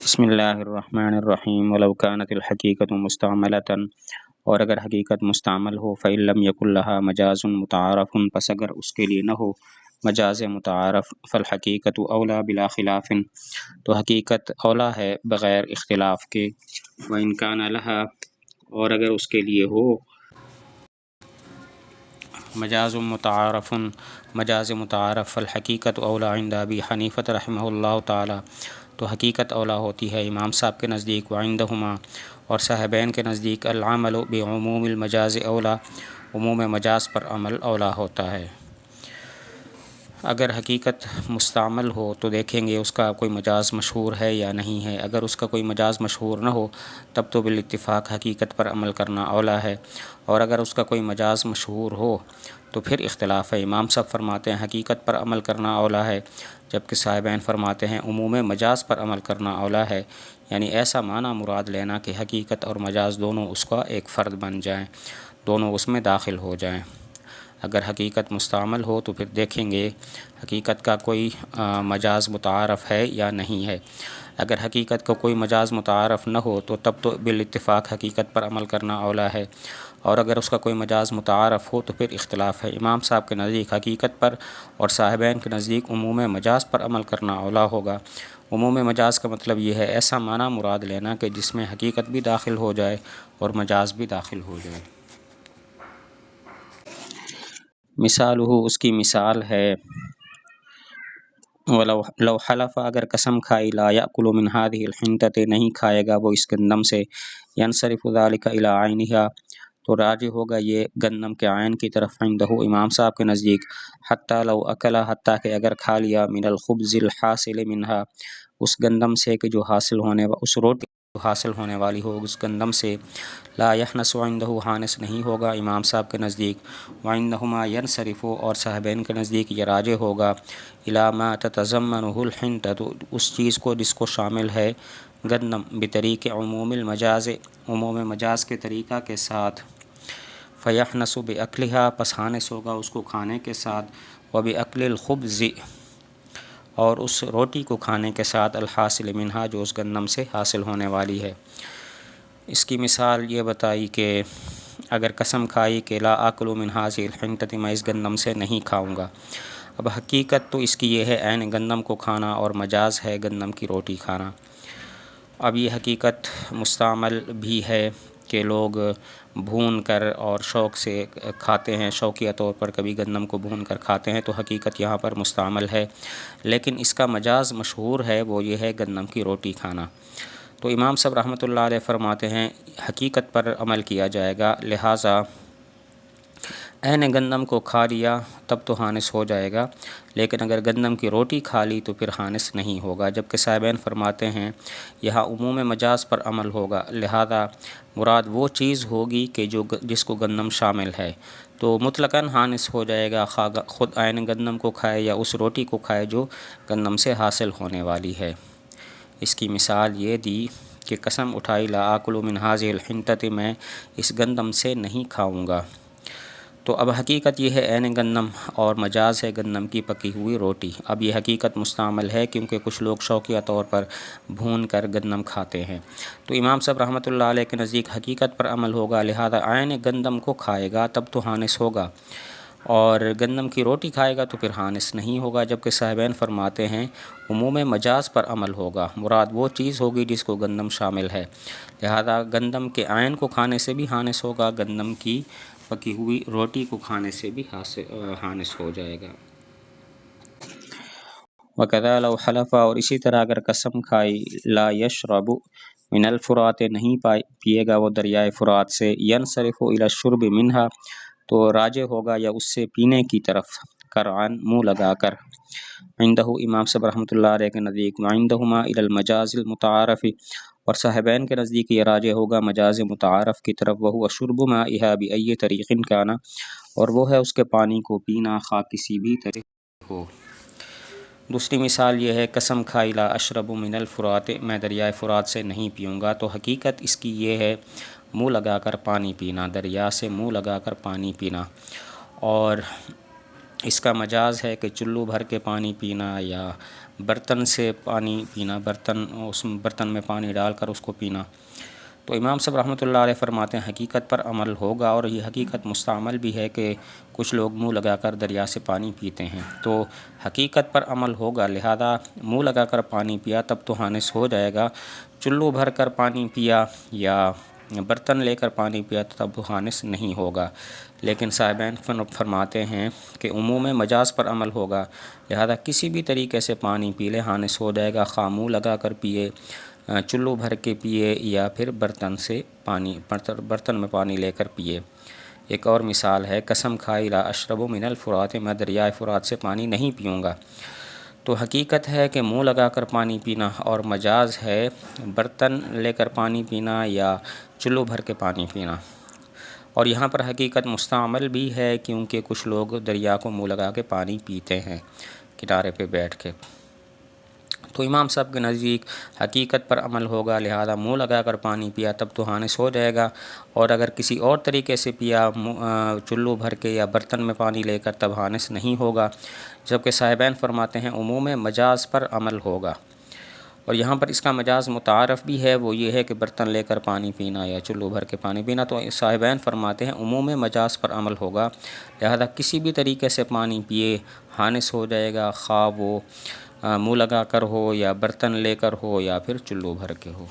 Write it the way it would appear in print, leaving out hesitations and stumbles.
بسم اللہ الرحمن الرحیم ولو كانت الحقیقت مستعملۃ، اور اگر حقیقت مستعمل ہو فإن لم يكن لها مجاز متعارف، پس اگر اس کے لیے نہ ہو مجاز متعارف، فالحقیقت اولا بلا خلاف، تو حقیقت اولا ہے بغیر اختلاف کے، وإن كان لها، اور اگر اس کے لیے ہو مجاز متعارف فالحقیقت اولا عند ابی حنیفہ رحمہ اللہ تعالی، تو حقیقت اولا ہوتی ہے امام صاحب کے نزدیک، وعندہما، اور صاحبین کے نزدیک، العمل بعموم المجاز اولا، عموم مجاز پر عمل اولا ہوتا ہے۔ اگر حقیقت مستعمل ہو تو دیکھیں گے اس کا کوئی مجاز مشہور ہے یا نہیں ہے، اگر اس کا کوئی مجاز مشہور نہ ہو تب تو بالاتفاق حقیقت پر عمل کرنا اولا ہے، اور اگر اس کا کوئی مجاز مشہور ہو تو پھر اختلاف ہے۔ امام صاحب فرماتے ہیں حقیقت پر عمل کرنا اولا ہے، جبکہ صاحبین فرماتے ہیں عموم مجاز پر عمل کرنا اولا ہے، یعنی ایسا معنی مراد لینا کہ حقیقت اور مجاز دونوں اس کا ایک فرد بن جائیں، دونوں اس میں داخل ہو جائیں۔ اگر حقیقت مستعمل ہو تو پھر دیکھیں گے حقیقت کا کوئی مجاز متعارف ہے یا نہیں ہے۔ اگر حقیقت کا کوئی مجاز متعارف نہ ہو تو تب تو بالاتفاق حقیقت پر عمل کرنا اولا ہے، اور اگر اس کا کوئی مجاز متعارف ہو تو پھر اختلاف ہے۔ امام صاحب کے نزدیک حقیقت پر اور صاحبین کے نزدیک عموم مجاز پر عمل کرنا اولا ہوگا۔ عموم مجاز کا مطلب یہ ہے ایسا معنی مراد لینا کہ جس میں حقیقت بھی داخل ہو جائے اور مجاز بھی داخل ہو جائے۔ مثالہ، اس کی مثال ہے، لو حلف، اگر قسم کھائی، لا یأکل من هذه الحنطۃ، نہیں کھائے گا وہ اس گندم سے، ینصرف ذلک الی عینها، تو راجع ہوگا یہ گندم کے عین کی طرف، عندہ، امام صاحب کے نزدیک، حتی لو اکل، حتیٰ کہ اگر کھا لیا، من الخبز الحاصل منها، اس گندم سے کہ جو حاصل ہونے، اس روٹی حاصل ہونے والی ہو اس گندم سے، لا یحنس عندہ، حانس نہیں ہوگا امام صاحب کے نزدیک، وعندہما ینصرف، اور صاحبین کے نزدیک یہ راجع ہوگا، الی ما تتضمنہ الحنطۃ، اس چیز کو جس کو شامل ہے گندم، بطریق عموم المجاز، عموم مجاز کے طریقہ کے ساتھ، فیحنس باکلھا، پس حانس ہوگا اس کو کھانے کے ساتھ، وباکل الخبز، اور اس روٹی کو کھانے کے ساتھ، الحاصل منہا، جو اس گندم سے حاصل ہونے والی ہے۔ اس کی مثال یہ بتائی کہ اگر قسم کھائی کہ لا آکل من هذه الحنطۃ، میں اس گندم سے نہیں کھاؤں گا، اب حقیقت تو اس کی یہ ہے عین گندم کو کھانا، اور مجاز ہے گندم کی روٹی کھانا۔ اب یہ حقیقت مستعمل بھی ہے کہ لوگ بھون کر اور شوق سے کھاتے ہیں، شوقیہ طور پر کبھی گندم کو بھون کر کھاتے ہیں، تو حقیقت یہاں پر مستعمل ہے، لیکن اس کا مجاز مشہور ہے، وہ یہ ہے گندم کی روٹی کھانا۔ تو امام صاحب رحمۃ اللہ علیہ فرماتے ہیں حقیقت پر عمل کیا جائے گا، لہٰذا عین گندم کو کھا لیا تب تو حانس ہو جائے گا، لیکن اگر گندم کی روٹی کھا لی تو پھر حانس نہیں ہوگا، جبکہ صاحبین فرماتے ہیں یہاں عموم مجاز پر عمل ہوگا، لہذا مراد وہ چیز ہوگی کہ جس کو گندم شامل ہے، تو مطلقاً حانس ہو جائے گا، خود عین گندم کو کھائے یا اس روٹی کو کھائے جو گندم سے حاصل ہونے والی ہے۔ اس کی مثال یہ دی کہ قسم اٹھائی، لا آکل من هذه الحنطۃ، میں اس گندم سے نہیں کھاؤں گا، تو اب حقیقت یہ ہے عین گندم، اور مجاز ہے گندم کی پکی ہوئی روٹی۔ اب یہ حقیقت مستعمل ہے کیونکہ کچھ لوگ شوقیہ طور پر بھون کر گندم کھاتے ہیں، تو امام صاحب رحمۃ اللہ علیہ کے نزدیک حقیقت پر عمل ہوگا، لہذا عین گندم کو کھائے گا تب تو حانس ہوگا، اور گندم کی روٹی کھائے گا تو پھر حانس نہیں ہوگا، جبکہ صاحبین فرماتے ہیں عموم مجاز پر عمل ہوگا، مراد وہ چیز ہوگی جس کو گندم شامل ہے، لہذا گندم کے عین کو کھانے سے بھی حانس ہوگا، گندم کی پکی ہوئی روٹی کو کھانے سے بھی حانس ہو جائے گا۔ وَكَذَا لَوْ حَلَفَ، اور اسی طرح اگر قسم کھائی، لا یشرب من الفرات، نہیں پیے گا وہ دریائے فرات سے، ینصرف الی الشرب منها، تو راجع ہوگا یا اس سے پینے کی طرف، قرعن، منہ لگا کر، عندہ، امام صاحب رحمۃ اللہ علیہ کے نزدیک، وعندہما الی المجاز المتعارف، اور صاحبین کے نزدیک یہ راجع ہوگا مجاز متعارف کی طرف، وہو شرب مائها بأي طریق کان، اور وہ ہے اس کے پانی کو پینا خواہ کسی بھی طریقے ہو۔ دوسری مثال یہ ہے، قسم کھائی، لا اشرب من الفرات، میں دریائے فرات سے نہیں پیوں گا، تو حقیقت اس کی یہ ہے منہ لگا کر پانی پینا، دریا سے منہ لگا کر پانی پینا، اور اس کا مجاز ہے کہ چلو بھر کے پانی پینا یا برتن سے پانی پینا، اس برتن میں پانی ڈال کر اس کو پینا۔ تو امام صاحب رحمۃ اللہ علیہ فرماتے ہیں حقیقت پر عمل ہوگا، اور یہ حقیقت مستعمل بھی ہے کہ کچھ لوگ منہ لگا کر دریا سے پانی پیتے ہیں، تو حقیقت پر عمل ہوگا، لہذا منہ لگا کر پانی پیا تب تو حانث ہو جائے گا، چلو بھر کر پانی پیا یا برتن لے کر پانی پیا تو تب وہ حانث نہیں ہوگا۔ لیکن صاحبین فرماتے ہیں کہ عموم مجاز پر عمل ہوگا، لہذا کسی بھی طریقے سے پانی پی لے حانث ہو جائے گا، خواہ منہ لگا کر پیے، چلو بھر کے پیے یا پھر برتن میں پانی لے کر پیے۔ ایک اور مثال ہے قسم کھائی لا اشرب من الفرات، میں دریائے فرات سے پانی نہیں پیوں گا۔ تو حقیقت ہے کہ منہ لگا کر پانی پینا، اور مجاز ہے برتن لے کر پانی پینا یا چلو بھر کے پانی پینا۔ اور یہاں پر حقیقت مستعمل بھی ہے، کیونکہ کچھ لوگ دریا کو منہ لگا کے پانی پیتے ہیں کنارے پہ بیٹھ کے۔ تو امام صاحب کے نزدیک حقیقت پر عمل ہوگا، لہذا منہ لگا کر پانی پیا تب تو حانث ہو جائے گا، اور اگر کسی اور طریقے سے پیا چلو بھر کے یا برتن میں پانی لے کر تب حانث نہیں ہوگا، جبکہ صاحبین فرماتے ہیں عموم مجاز پر عمل ہوگا۔ اور یہاں پر اس کا مجاز متعارف بھی ہے، وہ یہ ہے کہ برتن لے کر پانی پینا یا چلو بھر کے پانی پینا، تو صاحبین فرماتے ہیں عموم مجاز پر عمل ہوگا، لہذا کسی بھی طریقے سے پانی پیے حانث ہو جائے گا، خواہ وہ منہ لگا کر ہو یا برتن لے کر ہو یا پھر چلو بھر کے ہو۔